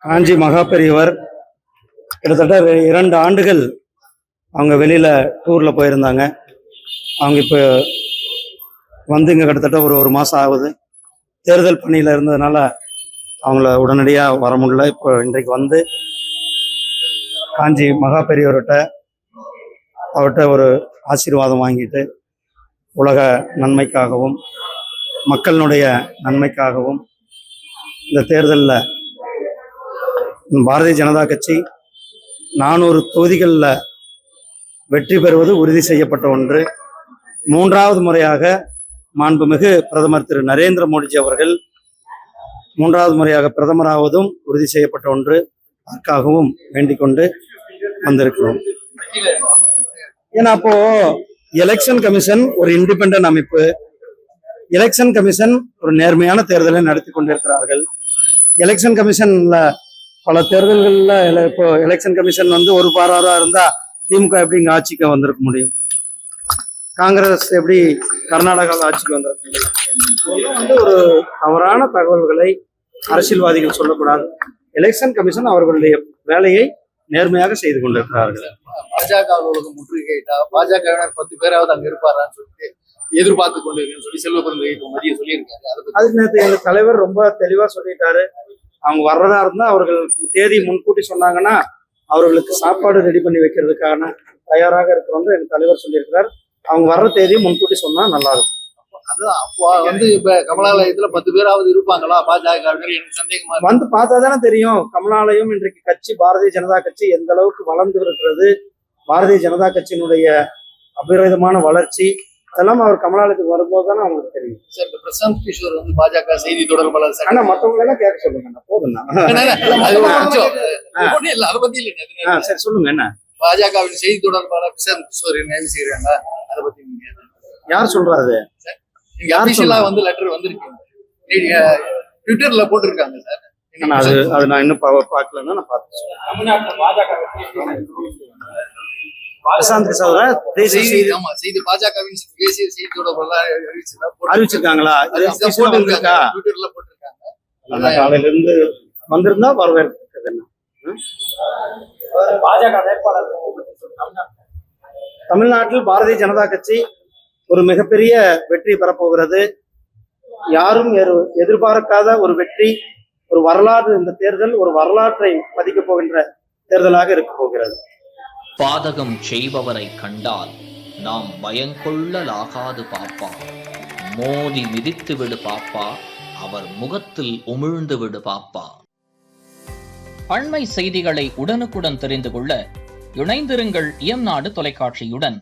காஞ்சி மகா பெரியவர் கிட்டத்தட்ட 2 ஆண்டுகள் அவங்க வெளியில் டூரில் போயிருந்தாங்க. அவங்க இப்போ வந்து இங்கே கிட்டத்தட்ட ஒரு மாதம் ஆகுது. தேர்தல் பணியில் இருந்ததுனால அவங்கள உடனடியாக வர முடியல. இப்போ இன்றைக்கு வந்து காஞ்சி மகா அவர்கிட்ட ஒரு ஆசீர்வாதம் வாங்கிட்டு உலக நன்மைக்காகவும் மக்களினுடைய நன்மைக்காகவும் இந்த தேர்தலில் பாரதிய ஜனதா கட்சி 400 தொகுதிகளில் வெற்றி பெறுவது உறுதி செய்யப்பட்ட ஒன்று. 3வது முறையாக மாண்புமிகு பிரதமர் திரு நரேந்திர மோடிஜி அவர்கள் 3வது முறையாக பிரதமராவதும் உறுதி செய்யப்பட்ட ஒன்று. அதற்காகவும் வேண்டிக் கொண்டு வந்திருக்கிறோம். ஏன்னா அப்போ எலெக்ஷன் கமிஷன் ஒரு இண்டிபெண்டன்ட் அமைப்பு. எலெக்ஷன் கமிஷன் ஒரு நேர்மையான தேர்தலை நடத்தி கொண்டிருக்கிறார்கள். எலெக்ஷன் கமிஷன்ல பல தேர்தல்களில் இப்போ எலெக்ஷன் கமிஷன் வந்து ஒரு பாராக இருந்தா திமுக எப்படி இங்கே ஆட்சிக்கு வந்திருக்க முடியும்? காங்கிரஸ் எப்படி கர்நாடகாவில் ஆட்சிக்கு வந்திருக்க முடியும்? வந்து ஒரு தவறான தகவல்களை அரசியல்வாதிகள் சொல்லக்கூடாது. எலெக்ஷன் கமிஷன் அவர்களுடைய வேலையை நேர்மையாக செய்து கொண்டிருக்கிறார்கள். பாஜக அலுவலகம் முற்றுகையிட்டா பாஜகவினர் 10 பேராவது அங்க இருப்பாரான்னு சொல்லிட்டு எதிர்பார்த்து கொண்டிருக்கேன்னு சொல்லி செல்வபிரந்த மதியம் சொல்லியிருக்காரு. அதுக்கு நேற்று எங்க தலைவர் ரொம்ப தெளிவா சொல்லிட்டாரு. அவங்க வர்றதா இருந்தா அவர்கள் தேதி முன்கூட்டி சொன்னாங்கன்னா அவர்களுக்கு சாப்பாடு ரெடி பண்ணி வைக்கிறதுக்கான தயாராக இருக்கிறோம் எங்க தலைவர் சொல்லியிருக்கிறார். அவங்க வர்ற தேதியை முன்கூட்டி சொன்னா நல்லா இருக்கும். அதுதான் அப்போ வந்து இப்ப கமலாலயத்துல 10 பேராவது இருப்பாங்களா பாஜக? எனக்கு சந்தேகமா வந்து பார்த்தா தானே தெரியும். கமலாலயம் இன்றைக்கு கட்சி பாரதிய ஜனதா கட்சி எந்த அளவுக்கு வளர்ந்து இருக்கிறது, பாரதிய ஜனதா கட்சியினுடைய அபரிதமான வளர்ச்சி அதெல்லாம் அவர் கமலாலயத்துக்கு வரும்போது தானே அவங்களுக்கு தெரியும். சார், இந்த பிரசாந்த் கிஷோர் வந்து பாஜக செய்தி தொடர்பாளர் சார். ஆனா மற்றவங்க எல்லாம் கேட்க சொல்லுங்க. போதும்னா சரி சொல்லுங்க. என்ன பாஜகவின் செய்தி தொடர்பாளர் பிரசாந்த் கிஷோர் என்ன செய்யறாங்க அதை பத்தி யார் சொல்றாரு? அபிஷியலா வந்து லெட்டர் வந்திருக்கு, ட்விட்டர்ல போட்டிருக்காங்க சார். அது நான் இன்னும் பார்க்கலன்னா நான் பார்த்தேன். தமிழ்நாட்டில் பாஜக பிரசாந்த் கிஷோர் தேசிய செய்தி பாஜகவின் தேசிய செய்தி தொடர்பாளர் அறிவிச்சிருக்காங்களா? ட்விட்டர்ல போட்டிருக்காங்க. காலையில இருந்து வந்திருந்தா வரவேற்கிறது. என்ன பாஜக வேட்பாளர் தமிழ்நாட்டில் பாரதிய ஜனதா கட்சி ஒரு மிகப்பெரிய வெற்றி பெறப்போகிறது. யாரும் எதிர்பார்க்காத ஒரு வெற்றி, ஒரு வரலாறு. இந்த தேர்தல் ஒரு வரலாற்றை பதிக்க போகின்ற தேர்தலாக இருக்க போகிறது. பாதகம் செய்பவரை கண்டால் நாம் பயங்கொள்ளலாகாது பாப்பா, மோதி மிதித்து விடு பாப்பா, அவர் முகத்தில் உமிழ்ந்து விடு பாப்பா. அண்மை செய்திகளை உடனுக்குடன் தெரிந்து கொள்ள இணைந்திருங்கள் இயம்நாடு தொலைக்காட்சியுடன்.